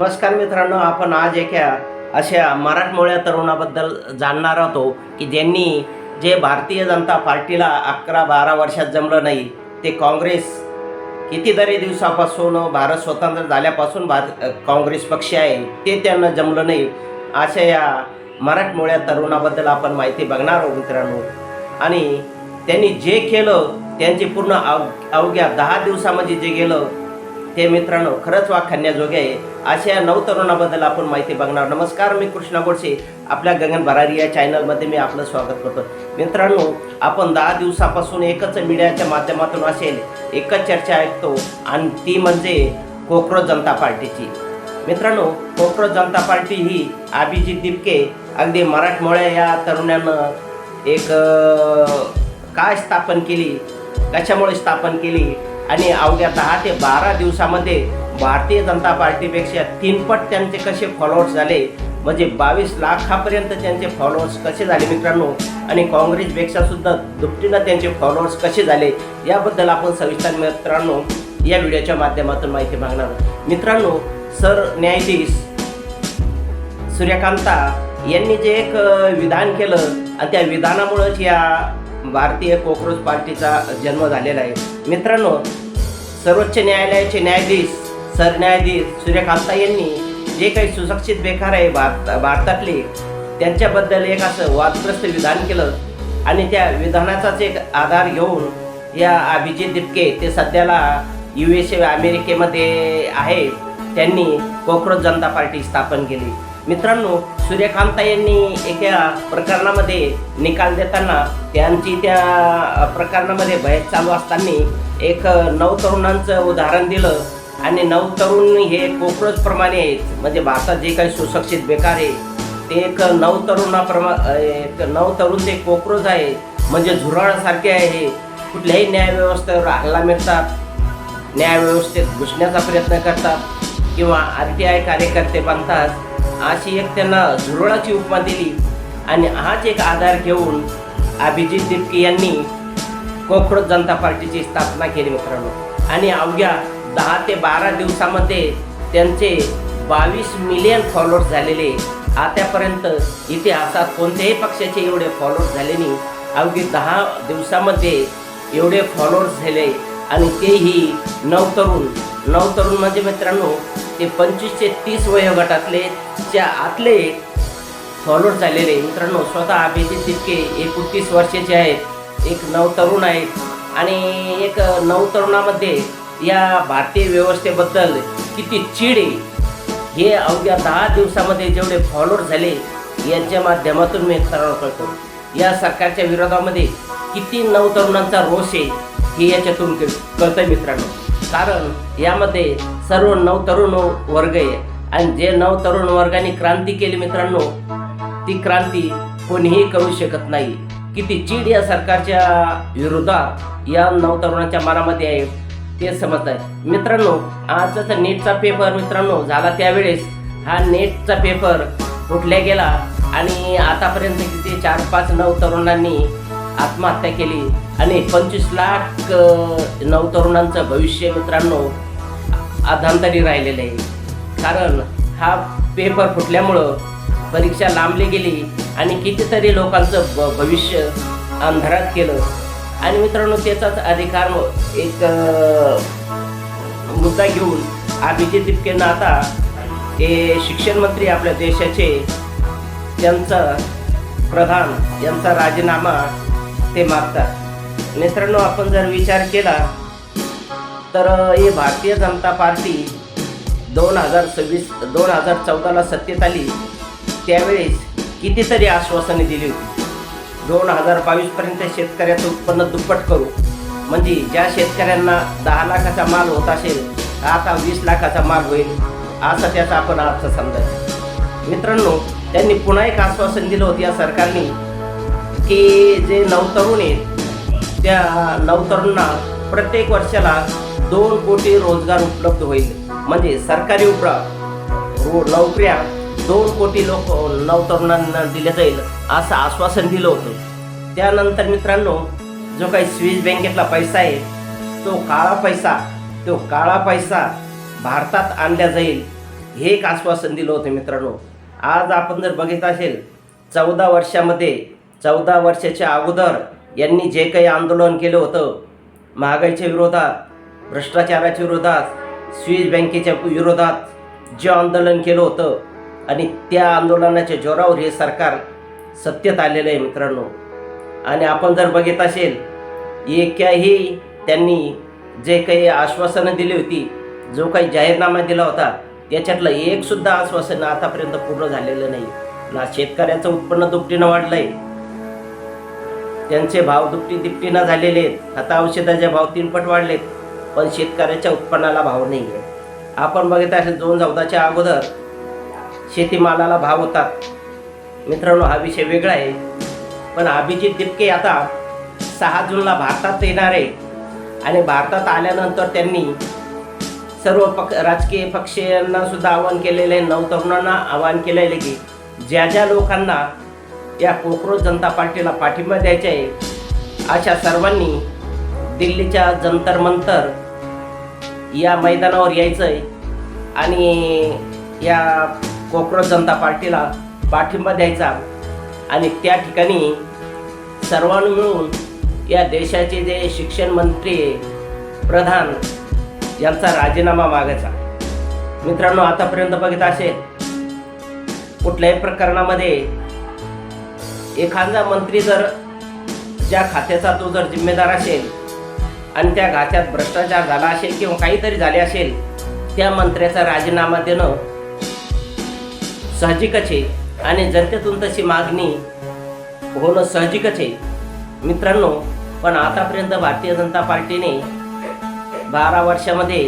नमस्कार मित्रांनो, आपण आज एका अशा मराठमोळ्या तरुणाबद्दल जाणणार आहोत की ज्यांनी जे भारतीय जनता पार्टीला 11-12 वर्षात जमलं नाही, ते काँग्रेस कितीतरी दिवसापासून भारत स्वतंत्र झाल्यापासून काँग्रेस पक्ष आहे ते त्यांना जमलं नाही. अशा या मराठमोळ्या तरुणाबद्दल आपण माहिती बघणार आहोत मित्रांनो. आणि त्यांनी जे केलं त्यांची पूर्ण अवघ्या 10 दिवसामध्ये जे गेलं ते मित्रांनो खरंच वाखाणण्याजोगे आहे. अशा नवतरुणाबद्दल आपण माहिती बघणार. नमस्कार, मी कृष्णा गोडसे. आपल्या गगन भरारी या चॅनलमध्ये मी आपलं स्वागत करतो. मित्रांनो, आपण 10 दिवसापासून एकच मीडियाच्या माध्यमातून असेल एकच चर्चा ऐकतो आणि ती म्हणजे कोकरोच जनता पार्टीची. मित्रांनो, कोकरोच जनता पार्टी ही अभिजित दिपके अगदी मराठमोळ्या या तरुणानं एक काय स्थापन केली, कशामुळे स्थापन केली आणि अवघ्या 10 ते 12 दिवसामध्ये भारतीय जनता पार्टीपेक्षा 3 पट त्यांचे कसे फॉलोअर्स झाले, म्हणजे 22 लाखापर्यंत त्यांचे फॉलोअर्स कसे झाले मित्रांनो. आणि काँग्रेसपेक्षा सुद्धा दुपटीनं त्यांचे फॉलोअर्स कसे झाले याबद्दल आपण सविस्तर मित्रांनो या व्हिडिओच्या माध्यमातून माहिती मागणार आहोत. मित्रांनो, सरन्यायाधीश सूर्यकांता यांनी जे एक विधान केलं आणि त्या विधानामुळेच या भारतीय कोकरोच पार्टीचा जन्म झालेला आहे. मित्रांनो, सर्वोच्च न्यायालयाचे न्यायाधीश सरन्यायाधीश सूर्यकांता यांनी जे काही सुशिक्षित बेकार आहे भारतातले त्यांच्याबद्दल एक असं वादग्रस्त विधान केलं आणि त्या विधानाचाच एक आधार घेऊन या अभिजित दिपके ते सध्याला USA अमेरिकेमध्ये आहे, त्यांनी कोकरोच जनता पार्टी स्थापन केली. मित्रांनो, सूर्यकांता यांनी एका प्रकरणामध्ये निकाल देताना त्यांची त्या प्रकरणामध्ये बहस चालू असताना एक नवतरुणांचं उदाहरण दिलं आणि नवतरुण हे कोकरोचप्रमाणे आहेत. म्हणजे भारतात जे काही सुशिक्षित बेकार आहे ते एक नवतरुण ते कोकरोच आहे, म्हणजे झुरळासारखे आहे. कुठल्याही न्यायव्यवस्थेवर हल्ला मिळतात, न्यायव्यवस्थेत घुसण्याचा प्रयत्न करतात किंवा RTI कार्यकर्ते बनतात, अशी एक त्यांना झुरळाची उपमा दिली. आणि हाच एक आधार घेऊन अभिजित दिपके यांनी कोकरोच जनता पार्टीची स्थापना केली मित्रांनो. आणि अवघ्या 10 ते 12 दिवसामध्ये त्यांचे 22 मिलियन फॉलोअर्स झालेले. आतापर्यंत इतिहासात कोणत्याही पक्षाचे एवढे फॉलोअर्स झाले नाही. अवघी 10 दिवसामध्ये एवढे फॉलोअर्स झाले आणि तेही नवतरुण म्हणजे मित्रांनो ते 25 ते 30 वयोगटातले च्या आतले फॉलोअर्स झालेले. मित्रांनो, स्वतः अभिजित दिपके 29 वर्षाचे आहेत, एक नवतरुण आहेत आणि एक नवतरुणामध्ये या भारतीय व्यवस्थेबद्दल किती चीड आहे हे अवघ्या 10 दिवसामध्ये जेवढे फॉलोअर्स झाले यांच्या माध्यमातून मी मित्रांनो कळतो. या सरकारच्या विरोधामध्ये किती नवतरुणांचा रोष आहे हे याच्यातून कळतंय मित्रांनो. कारण यामध्ये सर्व नवतरुण वर्ग आहे आणि जे नवतरुण वर्गाने क्रांती केली मित्रांनो, ती क्रांती कोणीही करू शकत नाही. किती चीड या सरकारच्या विरोधात या नवतरुणांच्या मनामध्ये आहे ते समजत आहे मित्रांनो. आजचा नेटचा पेपर मित्रांनो झाला, त्यावेळेस हा नेटचा पेपर फुटल्या गेला आणि आतापर्यंत किती 4-5 नवतरुणांनी आत्महत्या केली आणि 25 लाख नवतरुणांचं भविष्य मित्रांनो अधांतरी राहिलेलं आहे. कारण हा पेपर फुटल्यामुळं परीक्षा लांबली गेली आणि कितीतरी लोकांचं भविष्य अंधारात केलं. आणि मित्रांनो, त्याचाच अधिकार एक मुद्दा घेऊन अभिजित दिपकेंना आता हे शिक्षण मंत्री आपल्या देशाचे त्यांचा प्रधान यांचा राजीनामा ते मागतात. मित्रांनो, आपण जर विचार केला तर ही भारतीय जनता पार्टी 2014ला सत्तेत आली, त्यावेळेस कितीतरी आश्वासने दिली होती. 2022पर्यंत शेतकऱ्याचं उत्पन्न दुप्पट करू, म्हणजे ज्या शेतकऱ्यांना 10 लाखाचा माल होत असेल आता 20 लाखाचा माल होईल, असा त्याचा आपण अर्थ समजायचा. मित्रांनो, त्यांनी पुन्हा एक आश्वासन दिलं होतं या सरकारने की जे नवतरुण आहेत त्या नवतरुणांना प्रत्येक वर्षाला 2 कोटी रोजगार उपलब्ध होईल, म्हणजे सरकारी नोकऱ्या 2 कोटी नवतरुणांना दिल्या जाईल असं आश्वासन दिलं होतं. त्यानंतर मित्रांनो, जो काही स्विस बँकेतला पैसा आहे तो काळा पैसा भारतात आणला जाईल हे एक आश्वासन दिलं होतं मित्रांनो. आज आपण जर बघित असेल 14 वर्षामध्ये 14 वर्षाच्या अगोदर यांनी जे काही आंदोलन केलं होतं महागाईच्या विरोधात, भ्रष्टाचाराच्या विरोधात, स्विस बँकेच्या विरोधात जे आंदोलन केलं होतं आणि त्या आंदोलनाच्या जोरावर हे सरकार सत्तेत आलेलं आहे मित्रांनो. आणि आपण जर बघित असेल एकही त्यांनी जे काही आश्वासनं दिली होती, जो काही जाहीरनामा दिला होता त्याच्यातलं एकसुद्धा आश्वासन आतापर्यंत पूर्ण झालेलं नाही. ना शेतकऱ्याचं उत्पन्न दुपटीनं वाढलं आहे, त्यांचे भाव दुपटीनं झालेले आहेत, खता औषधाचे भाव 3 पट वाढलेत, पण शेतकऱ्याच्या उत्पन्नाला भाव नाही आहे. आपण बघित असेल 2014च्या अगोदर शेतीमालाला भाव होतात मित्रांनो. हा विषय वेगळा आहे. पण अभिजित दिपके आता 6 जूनला भारतात येणार आहे आणि भारतात आल्यानंतर त्यांनी सर्व राजकीय पक्षांना सुद्धा आवाहन केलेलं आहे, नवतरुणांना आवाहन केलेलं आहे की ज्या ज्या लोकांना या कॉकरोच जनता पार्टीला पाठिंबा द्यायचा आहे अशा सर्वांनी दिल्लीच्या जंतर मंतर या मैदानावर यायचं आहे आणि या कॉकरोच जनता पार्टीला पाठिंबा द्यायचा आणि त्या ठिकाणी सर्वांनी मिळून या देशाचे जे शिक्षण मंत्री प्रधान यांचा राजीनामा मागायचा. मित्रांनो, आतापर्यंत बघित असेल कुठल्याही प्रकरणामध्ये एखादा मंत्री जर ज्या खात्याचा तो जर जिम्मेदार असेल आणि त्या खात्यात भ्रष्टाचार झाला असेल किंवा काहीतरी झाले असेल, त्या मंत्र्याचा राजीनामा देणं साहजिकच आहे आणि जनतेतून तशी मागणी होणं साहजिकच आहे मित्रांनो. पण आतापर्यंत भारतीय जनता पार्टीने 12 वर्षामध्ये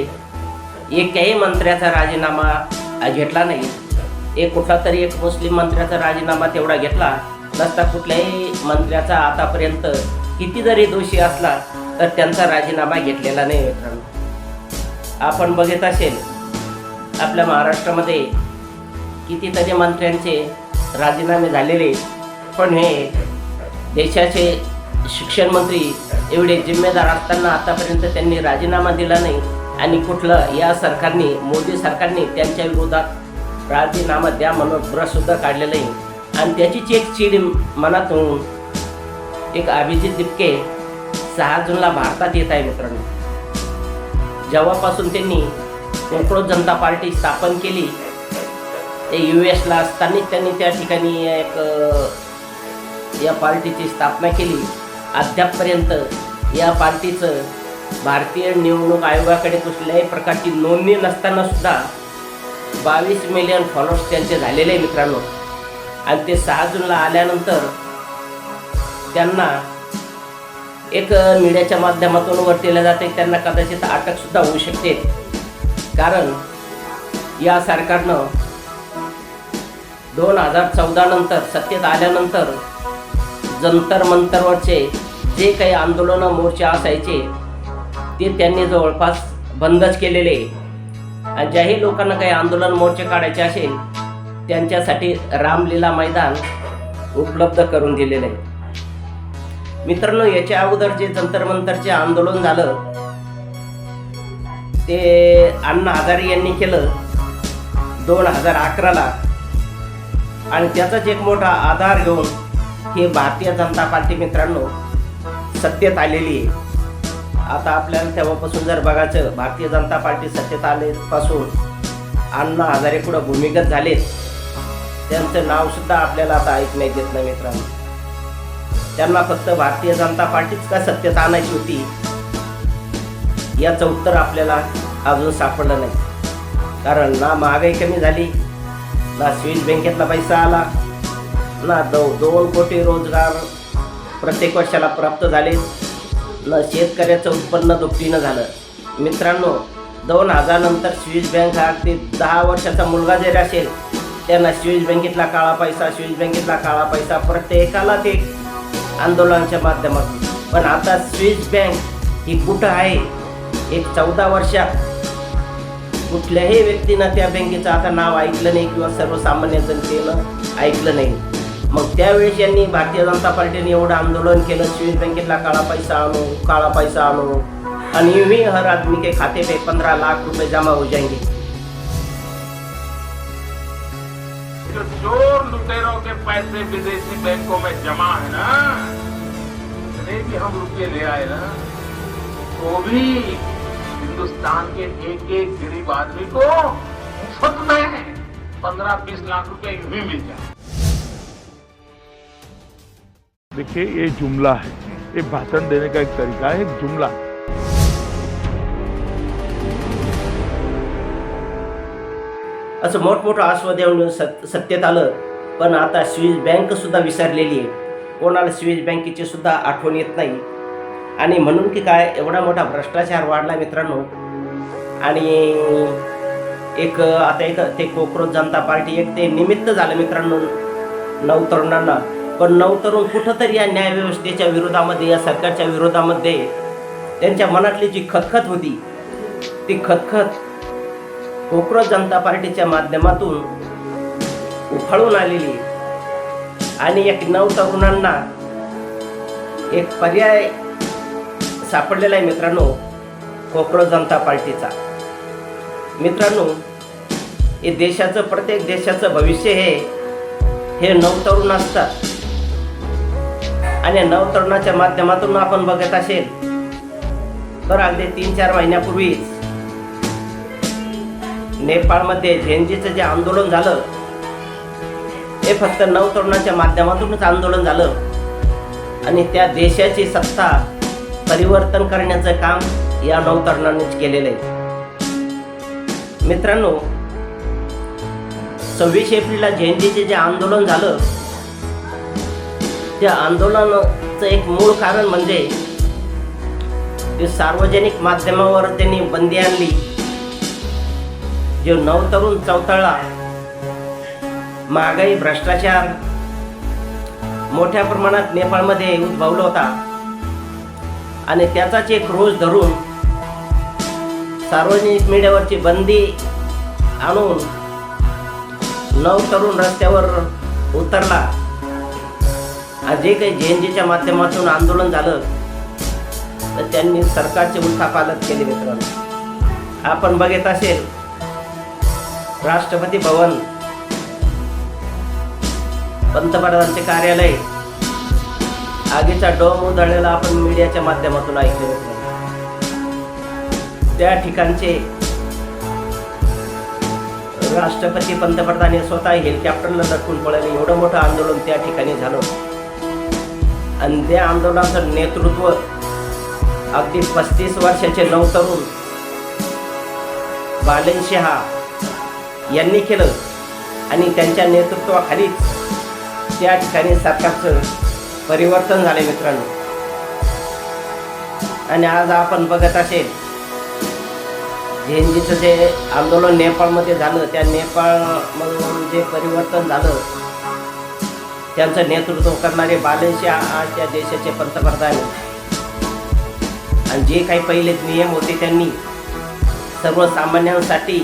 एकही मंत्र्याचा राजीनामा घेतला नाही. कुठला तरी एक मुस्लिम मंत्र्याचा राजीनामा तेवढा घेतला नसता. कुठल्याही मंत्र्याचा आतापर्यंत किती जरी दोषी असला तर त्यांचा राजीनामा घेतलेला नाही मित्रांनो. आपण बघित असेल आपल्या महाराष्ट्रामध्ये कितीतरी मंत्र्यांचे राजीनामे झालेले, पण हे देशाचे शिक्षण मंत्री एवढे जिम्मेदार असताना आतापर्यंत त्यांनी राजीनामा दिला नाही आणि कुठलं या सरकारने, मोदी सरकारने त्यांच्या विरोधात राजीनामा द्या म्हणून ब्रशसुद्धा काढलेलं आहे. आणि त्याचीच एक चीड मनातून एक अभिजित दिपके 6 जूनला भारतात येत आहे मित्रांनो. जेव्हापासून त्यांनी कॉकरोच जनता पार्टी स्थापन केली ते US ला असतानाच त्यांनी त्या ठिकाणी या पार्टीची स्थापना केली. अद्यापपर्यंत या पार्टीचं भारतीय निवडणूक आयोगाकडे कुठल्याही प्रकारची नोंदणी नसताना सुद्धा 22 मिलियन फॉलोअर्स त्यांचे झालेले आहे मित्रांनो. आणि ते 6 जूनला आल्यानंतर त्यांना एक मीडियाच्या माध्यमातून वर्तवले जाते, त्यांना कदाचित अटकसुद्धा होऊ शकते. कारण या सरकारनं 2014 नंतर सत्तेत आल्यानंतर जंतर मंतरवरचे जे काही आंदोलनं मोर्चे असायचे ते त्यांनी जवळपास बंदच केलेले. आणि ज्याही लोकांना काही आंदोलन मोर्चे काढायचे असेल त्यांच्यासाठी रामलीला मैदान उपलब्ध करून दिलेले आहे मित्रांनो. याच्या अगोदर जे जंतर मंतरचे आंदोलन झालं ते अण्णा हजारे यांनी केलं 2011ला आणि त्याचाच एक मोठा आधार घेऊन हे भारतीय जनता पार्टी मित्रांनो सत्तेत आलेली आहे. आता आपल्याला तेव्हापासून जर बघायचं, भारतीय जनता पार्टी सत्तेत आल्यापासून अण्णा हजारे पुढे भूमिगत झालेत, त्यांचं नावसुद्धा आपल्याला आता ऐकण्यात येत नाही मित्रांनो. त्यांना फक्त भारतीय जनता पार्टीच का सत्तेत आणायची होती याचं उत्तर आपल्याला अजून सापडलं नाही. कारण ना महागाई कमी झाली, ना स्विस बँकेतला पैसा आला, ना 2 कोटी रोजगार प्रत्येक वर्षाला प्राप्त झाले, न शेतकऱ्याचं उत्पन्न दुपटीनं झालं मित्रांनो. 2000 नंतर स्विस बँक हा अगदी 10 वर्षाचा मुलगा जरी असेल त्यांना स्विस बँकेतला काळा पैसा प्रत्येकाला ते आंदोलनाच्या माध्यमातून. पण आता स्विस बँक ही कुठं आहे? एक 14 वर्षात कुठल्याही व्यक्तीनं त्या बँकेचं आता नाव ऐकलं नाही किंवा सर्वसामान्य जनतेनं ऐकलं नाही. मग त्यावेळेस यांनी भारतीय जनता पार्टीने एवढं आंदोलन केलं, स्विस बँकेतला काळा पैसा आणो आणि यूं ही हर आदमी के खाते पे 15 लाख रुपए जमा हो जाएंगे. जो चोर लुटेरों के पैसे विदेशी बैंकों में जमा है ना, इतने भी हम रुपये ले आए ना, तो भी हिंदुस्तान के एक एक गरीब आदमी को मुफ्त में 15-20 लाख रुपए यूं ही मिल जाए। देखिए, ये जुमला है, ये भाषण देने का एक तरीका है, एक जुमला। असं मोठमोठं आश्वासन देऊन सत्तेत आलं, पण आता स्विस बँक सुद्धा विसरलेली आहे. कोणाला स्विस बँकेची सुद्धा आठवण येत नाही. आणि म्हणून की काय, एवढा मोठा भ्रष्टाचार वाढला मित्रांनो. आणि आता ते कोकरोच जनता पार्टी एक ते निमित्त झालं मित्रांनो नवतरुणांना. पण नवतरुण कुठंतरी या न्यायव्यवस्थेच्या विरोधामध्ये, या सरकारच्या विरोधामध्ये त्यांच्या मनातली जी खतखत होती, ती खतखत कोकरोच जनता पार्टीच्या माध्यमातून उफाळून आलेली. आणि एक नवतरुणांना एक पर्याय सापडलेला आहे मित्रांनो, कोकरोच जनता पार्टीचा. मित्रांनो, हे देशाचं, प्रत्येक देशाचं भविष्य हे नवतरुण असतात. आणि नवतरुणाच्या माध्यमातून आपण बघत असेल तर अगदी 3-4 महिन्यापूर्वीच नेपाळमध्ये झेंजीचं जे आंदोलन झालं, हे फक्त नवतरुणाच्या माध्यमातूनच आंदोलन झालं. आणि त्या देशाची सत्ता परिवर्तन करण्याचं काम या नवतरुणांनीच केलेलं आहे. मित्रांनो, 26 एप्रिलला झेंजीचे जे आंदोलन झालं, त्या आंदोलनाचं एक मूळ कारण म्हणजे ते सार्वजनिक माध्यमावर त्यांनी बंदी आणली. जो नवतरुण चौथळला, महागाई, भ्रष्टाचार मोठ्या प्रमाणात नेपाळमध्ये उद्भवला होता. आणि त्याचाच एक रोष धरून सार्वजनिक मीडियावरची बंदी आणून नवतरुण रस्त्यावर उतरला. जे काही झेंजीच्या माध्यमातून आंदोलन झालं, तर त्यांनी सरकारचे उलथापालथ केले. मित्रांनो, आपण बघत असेल राष्ट्रपती भवन, पंतप्रधानांचे कार्यालय, आगीचा डोम उधळलेला आपण मीडियाच्या माध्यमातून ऐकले. त्या ठिकाणचे राष्ट्रपती, पंतप्रधान हे स्वतः हेलिकॉप्टरला लटकून पळाले. एवढं मोठं आंदोलन त्या ठिकाणी झालं. आणि त्या आंदोलनाचं नेतृत्व अगदी 35 वर्षाचे नवतरुण बालेनशहा यांनी केलं. आणि त्यांच्या नेतृत्वाखालीच त्या ठिकाणी सरकारचं परिवर्तन झाले मित्रांनो. आणि आज आपण बघत असेल झेंजीचं जे आंदोलन नेपाळमध्ये झालं, त्या नेपाळमधून जे परिवर्तन झालं, त्यांचं नेतृत्व करणारे बालेनशहा आज त्या देशाचे पंतप्रधान. आणि जे काही पहिले नियम होते त्यांनी सर्वसामान्यांसाठी,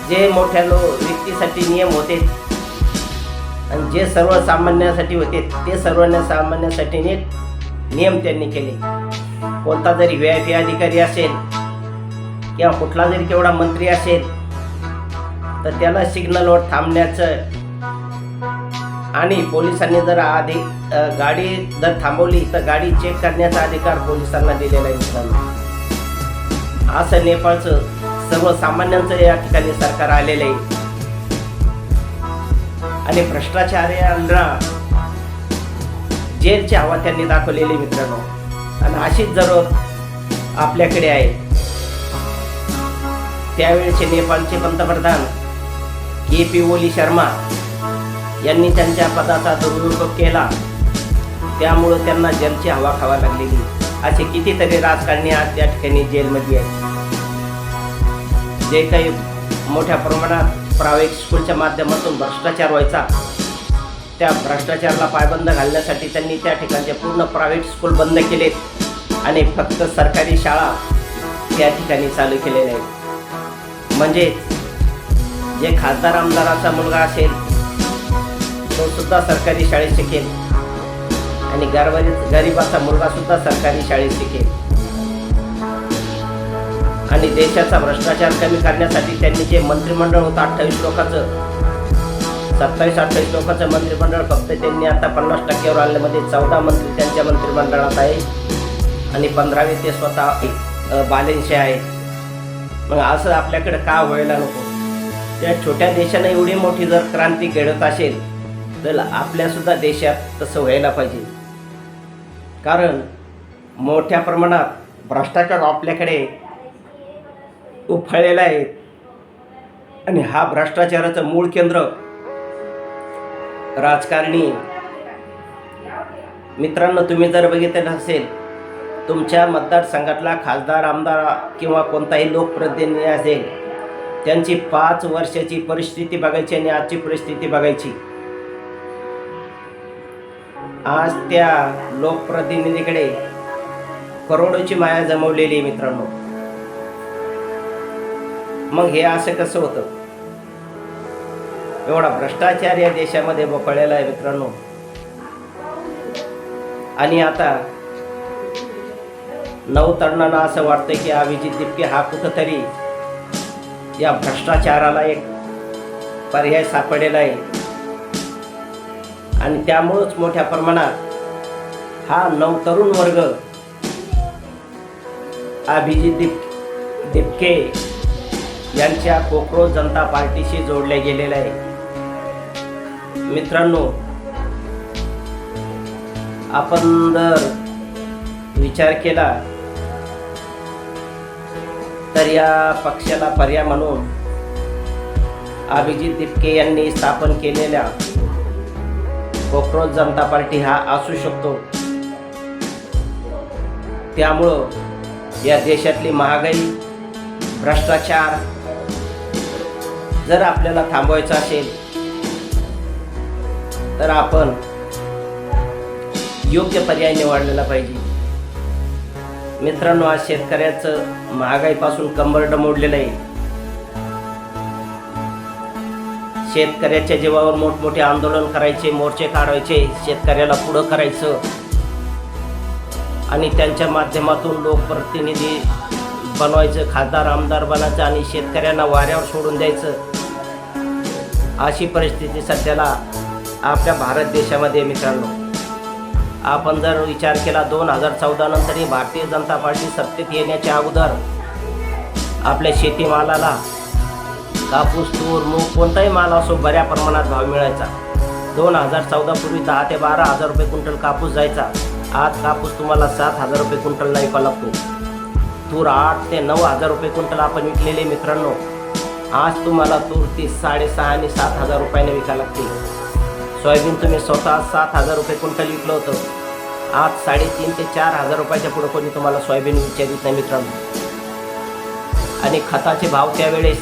जे मोठ्या व्यक्तीसाठी नियम होते आणि जे सर्वसामान्यांसाठी होते, ते सर्वसामान्यांसाठी नियम त्यांनी केले. कोणता जरी VIP अधिकारी असेल किंवा कुठला जरी केवढा मंत्री असेल, तर त्याला सिग्नलवर थांबण्याचं आणि पोलिसांनी जर गाडी जर थांबवली तर गाडी चेक करण्याचा अधिकार पोलिसांना दिलेला आहे. असं नेपाळचं सर्वसामान्यांचं या ठिकाणी सरकार आलेलं आहे. आणि भ्रष्टाचार्यांना जेलची हवा त्यांनी दाखवलेली मित्रांनो. आणि अशीच जरूरत आपल्याकडे आहे. त्यावेळेचे नेपाळचे पंतप्रधान KP ओली शर्मा यांनी त्यांच्या पदाचा दुरुपयोग केला, त्यामुळं त्यांना जेलची हवा खावा लागलेली. असे कितीतरी राजकारणी आज त्या ठिकाणी जेलमध्ये आहेत. जे काही मोठ्या प्रमाणात प्रायव्हेट स्कूलच्या माध्यमातून भ्रष्टाचार व्हायचा, त्या भ्रष्टाचाराला पायबंद घालण्यासाठी त्यांनी त्या ठिकाणचे पूर्ण प्रायव्हेट स्कूल बंद केलेत आणि फक्त सरकारी शाळा त्या ठिकाणी चालू केलेल्या आहेत. म्हणजे जे खासदार आमदाराचा मुलगा असेल तो सुद्धा सरकारी शाळेत शिकेल आणि गरिबाचा मुलगा सुद्धा सरकारी शाळेत शिकेल. आणि आणि देशाचा भ्रष्टाचार कमी करण्यासाठी त्यांनी जे मंत्रिमंडळ होतं 28 लोकांचं, 27-28 लोकांचं मंत्रिमंडळ, फक्त त्यांनी आता 50% आणल्यामध्ये 14 मंत्री त्यांच्या मंत्रिमंडळात आहे आणि 15वे ते स्वतः बालेंशे आहे. मग असं आपल्याकडे का व्हायला नको? त्या छोट्या देशाने एवढी मोठी जर क्रांती घडत असेल तर आपल्यासुद्धा देशात तसं व्हायला पाहिजे. कारण मोठ्या प्रमाणात भ्रष्टाचार आपल्याकडे उफाळलेला आहे आणि हा भ्रष्टाचाराचं मूळ केंद्र राजकारणी. मित्रांनो, तुम्ही जर बघितलं असेल, तुमच्या मतदारसंघातला खासदार, आमदार किंवा कोणताही लोकप्रतिनिधी असेल, त्यांची 5 वर्षाची परिस्थिती बघायची आणि आजची परिस्थिती बघायची. आज त्या लोकप्रतिनिधीकडे करोडोची माया जमवलेली आहे मित्रांनो. मग हे असं कसं होतं? एवढा भ्रष्टाचार या देशामध्ये बळलेला आहे मित्रांनो. आणि आता नवतरुणांना असं वाटतं की अभिजित दिपके हा कुठंतरी या भ्रष्टाचाराला एक पर्याय सापडलेला आहे आणि त्यामुळंच मोठ्या प्रमाणात हा नवतरुण वर्ग अभिजित दिपके यांच्या कोकरोच जनता पार्टीशी जोडले गेलेले आहे. मित्रांनो, आपण जर विचार केला तर या पक्षाला पर्याय म्हणून अभिजित दिपके यांनी स्थापन केलेल्या कोकरोच जनता पार्टी हा असू शकतो. त्यामुळं या देशातली महागाई, भ्रष्टाचार जर आपल्याला थांबवायचं असेल तर आपण योग्य पर्याय निवडलेला पाहिजे. मित्रांनो, आज शेतकऱ्याचं महागाईपासून कंबरड मोडलेलं आहे. शेतकऱ्याच्या जीवावर मोठमोठे आंदोलन करायचे, मोर्चे काढायचे, शेतकऱ्याला पुढं करायचं आणि त्यांच्या माध्यमातून लोकप्रतिनिधी बनवायचं, खासदार आमदार बनायचं आणि शेतकऱ्यांना वाऱ्यावर सोडून द्यायचं. अशी परिस्थिती सध्याला आपल्या भारत देशामध्ये. मित्रांनो, आपण जर विचार केला 2014 नंतरही भारतीय जनता पार्टी सत्तेत येण्याच्या अगोदर आपल्या शेतीमालाला, कापूस, तूर, मूग कोणताही माल असो बऱ्या प्रमाणात भाव मिळायचा. 2014 पूर्वी 10 ते 12 हजार रुपये क्विंटल कापूस जायचा. आज कापूस तुम्हाला 7 हजार रुपये क्विंटलला विकावा लागतो. तूर 8 ते 9 हजार रुपये क्विंटल आपण विकलेले. मित्रांनो, आज तुम्हाला तूर 6.5 आणि 7 हजार रुपयाने विकायला लागते. सोयाबीन तुम्ही स्वतः 7 हजार रुपये क्विंटल विकलं होतं. आज 3.5 ते 4 हजार रुपयाच्या पुढे कोणी तुम्हाला सोयाबीन विचारित नाही मित्रांनो. आणि खताचे भाव त्यावेळेस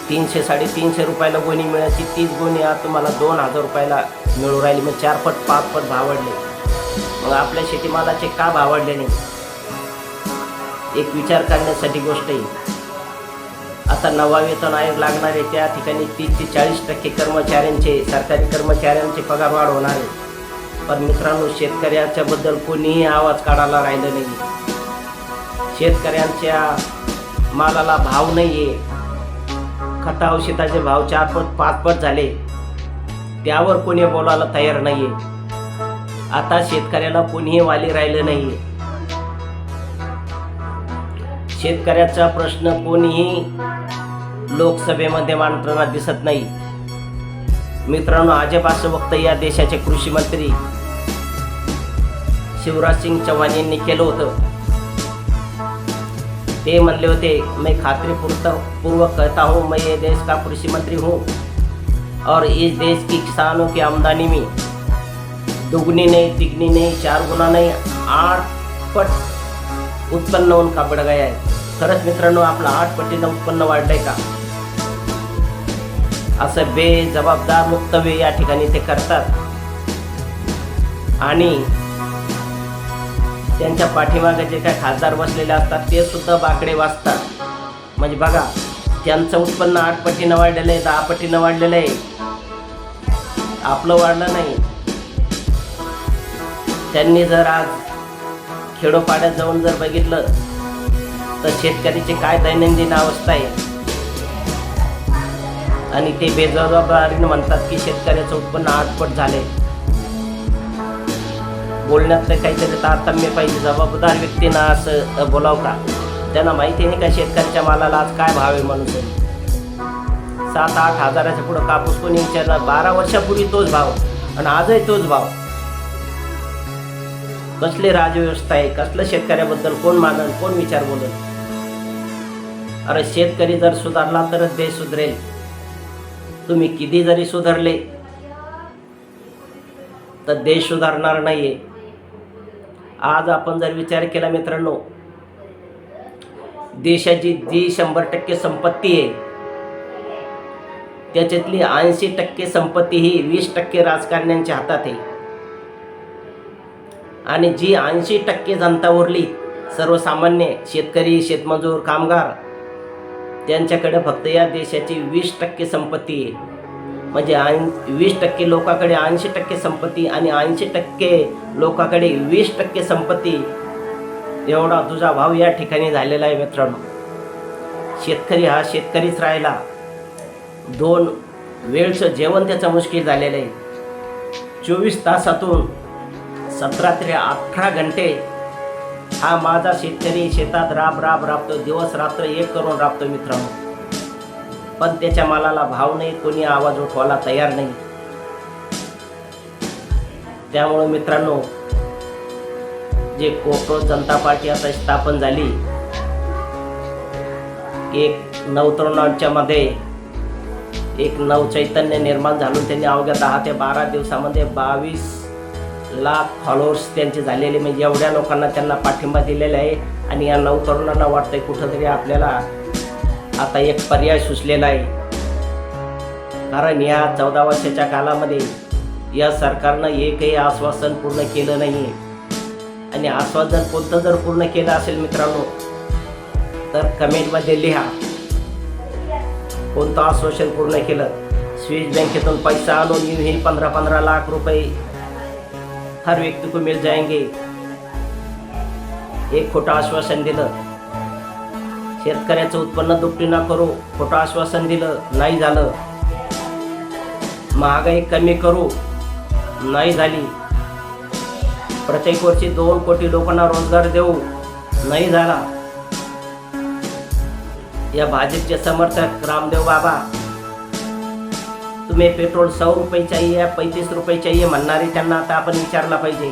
300-350 रुपयाला गोणी मिळायची, 30 गोणी आज तुम्हाला 2,000 रुपयाला मिळू राहिली. मग 4 पट 5 पट भाव वाढले. मग आपल्या शेतीमालाचे का भाव वाढले नाही? एक विचार करण्यासाठी गोष्ट आहे. आता नवा वेतन आयोग लागणार आहे, त्या ठिकाणी 30 ते 40% कर्मचाऱ्यांचे, सरकारी कर्मचाऱ्यांचे पगार वाढ होणार आहे. पण मित्रांनो, शेतकऱ्याच्या बद्दल कोणीही आवाज काढायला राहिलं नाही. शेतकऱ्यांच्या मालाला भाव नाही आहे. खता औषधाचे भाव 4 पट 5 पट झाले, त्यावर कोणी बोलायला तयार नाही आहे. आता शेतकऱ्याला कोणीही वाली राहिलं नाही आहे. शेतकऱ्याचा प्रश्न कोणीही लोकसभेमध्ये मांडताना दिसत नाही. मित्रांनो, अजब असं वक्तव्य या देशाचे कृषी मंत्री शिवराज सिंग चौहान यांनी केलं होतं. ते म्हणले होते, मैं खातरीपूर्वक कहता हूँ, मैं ये देश का कृषि मंत्री हूँ और इस देश की किसानों की आमदनी में दुगनी नहीं, तिगनी नहीं, 4 गुना नहीं, 8 पट उत्पन्न उनका बढ़ गया है. खरंच मित्रांनो, आपलं 8 पटीनं उत्पन्न वाढलंय का? असं बेजबाबदार वक्तव्य या ठिकाणी ते करतात आणि त्यांच्या पाठीमागे जे काय खासदार बसलेले असतात ते सुद्धा बाकडे वाजतात. म्हणजे बघा, त्यांचं उत्पन्न 8 पटीनं वाढलेलं आहे, 10 पटीनं वाढलेलं आहे, आपलं वाढलं नाही. त्यांनी जर आज खेडोपाड्यात जाऊन जर बघितलं तर शेतकऱ्याची काय दैनंदिन अवस्था आहे, आणि ते बेजबाबदारीने म्हणतात की शेतकऱ्याचं उत्पन्न आठपट झाले. बोलण्यात काहीतरी तारतम्य पाहिजे. जबाबदार व्यक्तींना असं बोलावं का? त्यांना माहिती नाही का शेतकऱ्याच्या मालाला आज काय भाव आहे म्हणून. 7-8 हजाराच्या पुढं कापूस कोणी विचारणार? 12 वर्षापूर्वी तोच भाव आणि आजही तोच भाव. कसली राजव्यवस्था आहे? कसलं शेतकऱ्याबद्दल कोण मानल, कोण विचार बोलल? अरे शेतकरी जर सुधारला तरच देश सुधरेल. तुम्ही किती जरी सुधारले तर देश सुधारणार नाहीये. आज आपण जर विचार केला मित्रांनो, देशाची जी 100% संपत्ती आहे त्याच्यातली 80% संपत्ती ही 20% राजकारण्यांच्या हातात आहे. आणि जी 80% जनता उरली, सर्वसामान्य शेतकरी, शेतमजूर, कामगार, त्यांच्याकडे फक्त या देशाची 20% संपत्ती आहे. म्हणजे 20% लोकांकडे 80% संपत्ती आणि 80% लोकांकडे 20% संपत्ती, एवढा तुझा भाव या ठिकाणी झालेला आहे मित्रांनो. शेतकरी हा शेतकरीच राहिला. 2 वेळचं जेवण त्याचं मुश्किल झालेलं आहे. 24 तासातून 17 ते 18 घंटे हा माझा शेतकरी शेतात राबतो, दिवस रात्र एक करून राबतो मित्रांनो. पण त्याच्या मालाला भाव नाही, कोणी आवाज उठवायला तयार नाही. त्यामुळे मित्रांनो, जे कोकण जनता पार्टी आता स्थापन झाली, एक नवतरुणांच्या मध्ये एक नवचैतन्य निर्माण झालं. त्यांनी अवघ्या 10 ते 12 दिवसामध्ये 22 लाख फॉलोअर्स त्यांचे झालेले. म्हणजे एवढ्या लोकांना त्यांना पाठिंबा दिलेला आहे. आणि या नवतरुणांना वाटतंय कुठंतरी आपल्याला आता एक पर्याय सुचलेला आहे. कारण या 14 वर्षाच्या कालामध्ये या सरकारनं एकही आश्वासन पूर्ण केलं नाही आहे. आणि आश्वासन कोणतं जर पूर्ण केलं असेल मित्रांनो तर कमेंटमध्ये लिहा कोणतं आश्वासन पूर्ण केलं. स्विस बँकेतून पैसा आणून ही 15-15 लाख रुपये हर व्यक्ती को मिल जाएंगे, एक खोटं आश्वासन दिलं. शेतकऱ्याचं उत्पन्न दुपटीना करू, खोटं आश्वासन दिलं, नाही झालं. महागाई कमी करू, नाही झाली. प्रत्येक वर्षी 2 कोटी लोकांना रोजगार देऊ, नाही झाला. या भाजपचे समर्थक रामदेव बाबा, तुम्ही पेट्रोल 100 रुपये चाहिए या 35 रुपये चाहिए म्हणणारे त्यांना आता आपण विचारला पाहिजे.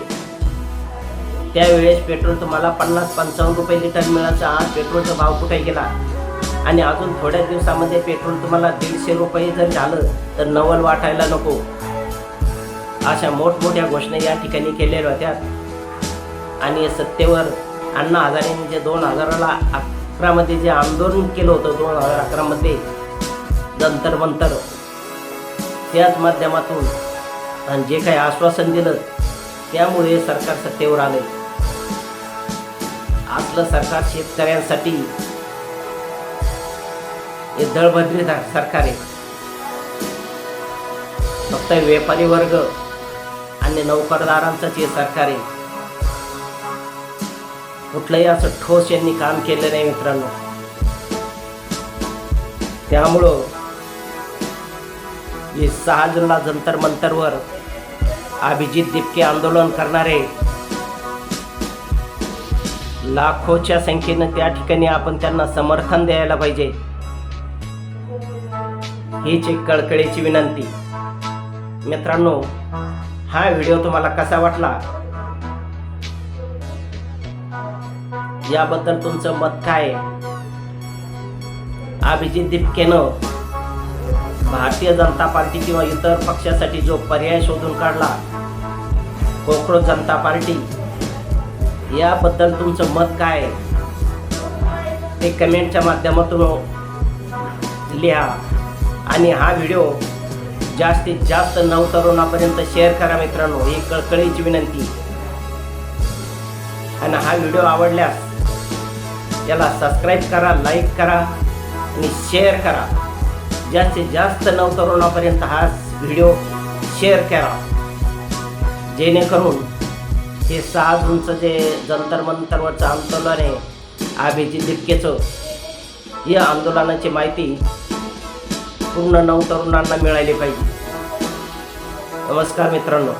त्यावेळेस पेट्रोल तुम्हाला 50-55 रुपये लिटर मिळायचं. आज पेट्रोलचा भाव कुठे गेला? आणि अजून थोड्या दिवसामध्ये पेट्रोल तुम्हाला 150 रुपये जर झालं तर नवल वाटायला नको. अशा मोठमोठ्या घोषणा या ठिकाणी केलेल्या होत्या. आणि सत्तेवर अण्णा हजारेंनी जे 2011 मध्ये जे आंदोलन केलं होतं, 2011 मध्ये जंतर मंतर, त्याच माध्यमातून आणि जे काही आश्वासन दिलं त्यामुळे सरकार सत्तेवर आले. आपलं सरकार शेतकऱ्यांसाठी हे दळभद्री सरकार आहे. फक्त व्यापारी वर्ग आणि नोकरदारांचंच हे सरकार आहे. कुठलंही असं ठोस यांनी काम केलं नाही मित्रांनो. त्यामुळं 6 जूनला जंतर मंतरवर अभिजित दिपके आंदोलन करणारे लाखोच्या संख्येनं त्या ठिकाणी आपण त्यांना समर्थन द्यायला पाहिजे. हीच एक कळकळीची विनंती. मित्रांनो, हा व्हिडिओ तुम्हाला कसा वाटला याबद्दल तुमचं मत काय? अभिजित दिपकेनं भारतीय जनता पार्टी किंवा इतर पक्षासाठी जो पर्याय शोधून काढला, कोकण जनता पार्टी, याबद्दल तुमचं मत काय ते कमेंटच्या माध्यमातून लिहा. आणि हा व्हिडिओ जास्तीत जास्त नवतरुणापर्यंत शेअर करा मित्रांनो, ही कळकळीची विनंती. आणि हा व्हिडिओ आवडल्यास याला सबस्क्राईब करा, लाईक करा आणि शेअर करा. जास्तीत जास्त नवतरुणापर्यंत हा व्हिडिओ शेअर करा, जेणेकरून हे 6 जूनचं जे जंतर मंतरवरचं आंदोलन आहे अभिजित दिपकेचं या आंदोलनाची माहिती पूर्ण नवतरुणांना मिळाली पाहिजे. नमस्कार मित्रांनो.